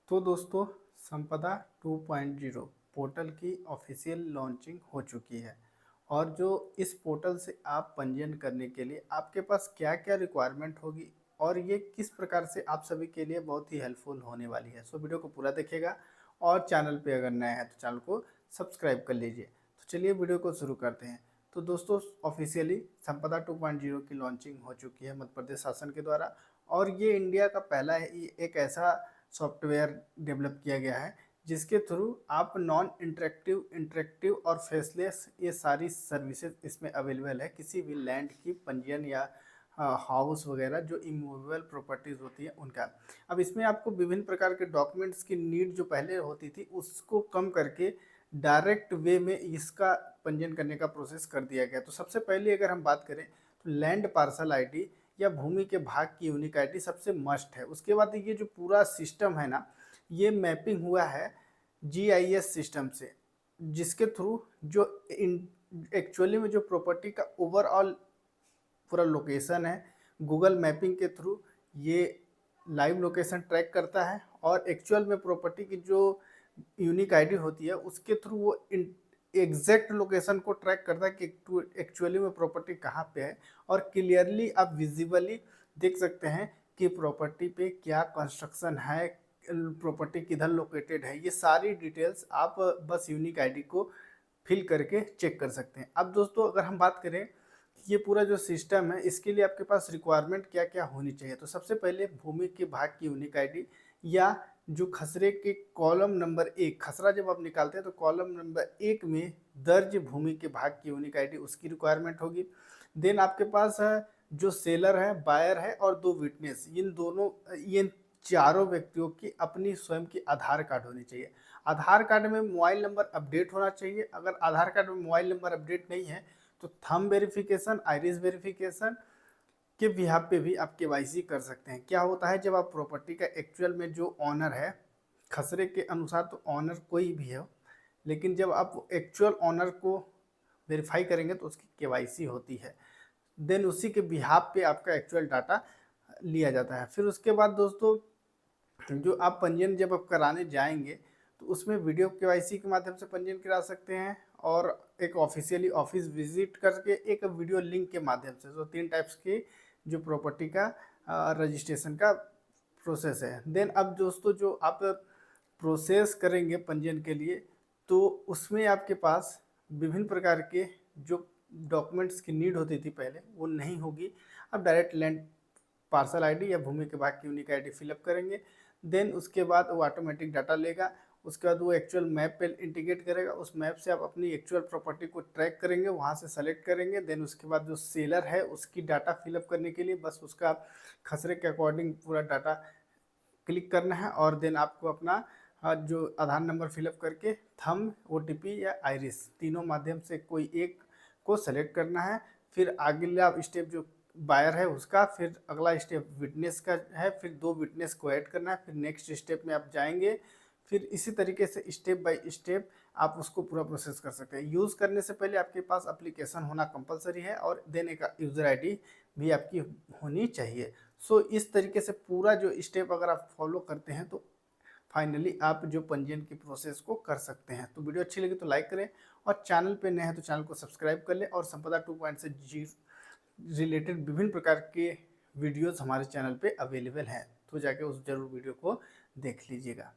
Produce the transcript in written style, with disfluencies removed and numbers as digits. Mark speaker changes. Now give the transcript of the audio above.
Speaker 1: तो दोस्तों, संपदा 2.0 पोर्टल की ऑफिशियल लॉन्चिंग हो चुकी है। और जो इस पोर्टल से आप पंजीयन करने के लिए आपके पास क्या क्या रिक्वायरमेंट होगी और ये किस प्रकार से आप सभी के लिए बहुत ही हेल्पफुल होने वाली है। सो वीडियो को पूरा देखिएगा और चैनल पे अगर नया है तो चैनल को सब्सक्राइब कर लीजिए। तो चलिए वीडियो को शुरू करते हैं। तो दोस्तों, ऑफिशियली संपदा 2.0 की लॉन्चिंग हो चुकी है मध्य प्रदेश शासन के द्वारा। और ये इंडिया का पहला एक ऐसा सॉफ्टवेयर डेवलप किया गया है जिसके थ्रू आप नॉन इंटरेक्टिव, इंटरेक्टिव और फेसलेस ये सारी सर्विसेज इसमें अवेलेबल है। किसी भी लैंड की पंजीयन या हाउस वगैरह जो इमूवेबल प्रॉपर्टीज़ होती है उनका। अब इसमें आपको विभिन्न प्रकार के डॉक्यूमेंट्स की नीड जो पहले होती थी उसको कम करके डायरेक्ट वे में इसका पंजीयन करने का प्रोसेस कर दिया गया। तो सबसे पहले अगर हम बात करें तो लैंड पार्सल आईडी या भूमि के भाग की यूनिक आईडी सबसे मस्ट है। उसके बाद ये जो पूरा सिस्टम है ना, ये मैपिंग हुआ है जीआईएस सिस्टम से, जिसके थ्रू जो एक्चुअली में जो प्रॉपर्टी का ओवरऑल पूरा लोकेशन है, गूगल मैपिंग के थ्रू ये लाइव लोकेशन ट्रैक करता है। और एक्चुअल में प्रॉपर्टी की जो यूनिक आईडी होती है उसके थ्रू वो एग्जैक्ट लोकेशन को ट्रैक करता है कि एक्चुअली में प्रॉपर्टी कहाँ पे है। और क्लियरली आप विजिबली देख सकते हैं कि प्रॉपर्टी पे क्या कंस्ट्रक्शन है, प्रॉपर्टी किधर लोकेटेड है। ये सारी डिटेल्स आप बस यूनिक आईडी को फिल करके चेक कर सकते हैं। अब दोस्तों, अगर हम बात करें ये पूरा जो सिस्टम है इसके लिए आपके पास रिक्वायरमेंट क्या क्या होनी चाहिए, तो सबसे पहले भूमि के भाग की यूनिक आईडी या जो खसरे के कॉलम नंबर 1, खसरा जब आप निकालते हैं तो कॉलम नंबर 1 में दर्ज भूमि के भाग की यूनिक आईडी उसकी रिक्वायरमेंट होगी। देन आपके पास जो सेलर है, बायर है और 2 विटनेस, इन चारों व्यक्तियों की अपनी स्वयं की आधार कार्ड होनी चाहिए। आधार कार्ड में मोबाइल नंबर अपडेट होना चाहिए। अगर आधार कार्ड में मोबाइल नंबर अपडेट नहीं है तो थंब वेरिफिकेशन, आइरिस वेरिफिकेशन के बिहाफ पे भी आप केवाईसी कर सकते हैं। क्या होता है, जब आप प्रॉपर्टी का एक्चुअल में जो ऑनर है, खसरे के अनुसार तो ऑनर कोई भी हो, लेकिन जब आप एक्चुअल ऑनर को वेरीफाई करेंगे तो उसकी केवाईसी होती है। देन उसी के बिहाफ पे आपका एक्चुअल डाटा लिया जाता है। फिर उसके बाद दोस्तों, जो आप पंजीयन जब आप कराने जाएंगे तो उसमें वीडियो केवाईसी के माध्यम से पंजीयन करा सकते हैं और एक ऑफिशियली ऑफिस विजिट करके एक वीडियो लिंक के माध्यम से। तो 3 टाइप्स की जो प्रॉपर्टी का रजिस्ट्रेशन का प्रोसेस है। देन अब दोस्तों, जो आप प्रोसेस करेंगे पंजीयन के लिए तो उसमें आपके पास विभिन्न प्रकार के जो डॉक्यूमेंट्स की नीड होती थी पहले वो नहीं होगी। अब डायरेक्ट लैंड पार्सल आईडी या भूमि के भाग की यूनिक आईडी फिलअप करेंगे। देन उसके बाद वो ऑटोमेटिक डाटा लेगा। उसके बाद वो एक्चुअल मैप पे इंटीग्रेट करेगा। उस मैप से आप अपनी एक्चुअल प्रॉपर्टी को ट्रैक करेंगे, वहाँ से सेलेक्ट करेंगे। देन उसके बाद जो सेलर है उसकी डाटा फिलअप करने के लिए बस उसका खसरे के अकॉर्डिंग पूरा डाटा क्लिक करना है। और देन आपको अपना जो आधार नंबर फिलअप करके थंब, ओटीपी या आइरिस तीनों माध्यम से कोई एक को सेलेक्ट करना है। फिर अगला स्टेप जो बायर है उसका, फिर अगला स्टेप विटनेस का है, फिर 2 विटनेस को ऐड करना है। फिर नेक्स्ट स्टेप में आप जाएंगे। फिर इसी तरीके से स्टेप बाय स्टेप आप उसको पूरा प्रोसेस कर सकते हैं। यूज़ करने से पहले आपके पास एप्लीकेशन होना कंपलसरी है और देन एक यूज़र आईडी भी आपकी होनी चाहिए। सो इस तरीके से पूरा जो स्टेप अगर आप फॉलो करते हैं तो फाइनली आप जो पंजीयन की प्रोसेस को कर सकते हैं। तो वीडियो अच्छी लगी तो लाइक करें और चैनल पे नए हैं तो चैनल को सब्सक्राइब कर लें। और संपदा 2.0 से रिलेटेड विभिन्न प्रकार के वीडियोस हमारे चैनल पे अवेलेबल हैं, तो जाके उस जरूर वीडियो को देख लीजिएगा।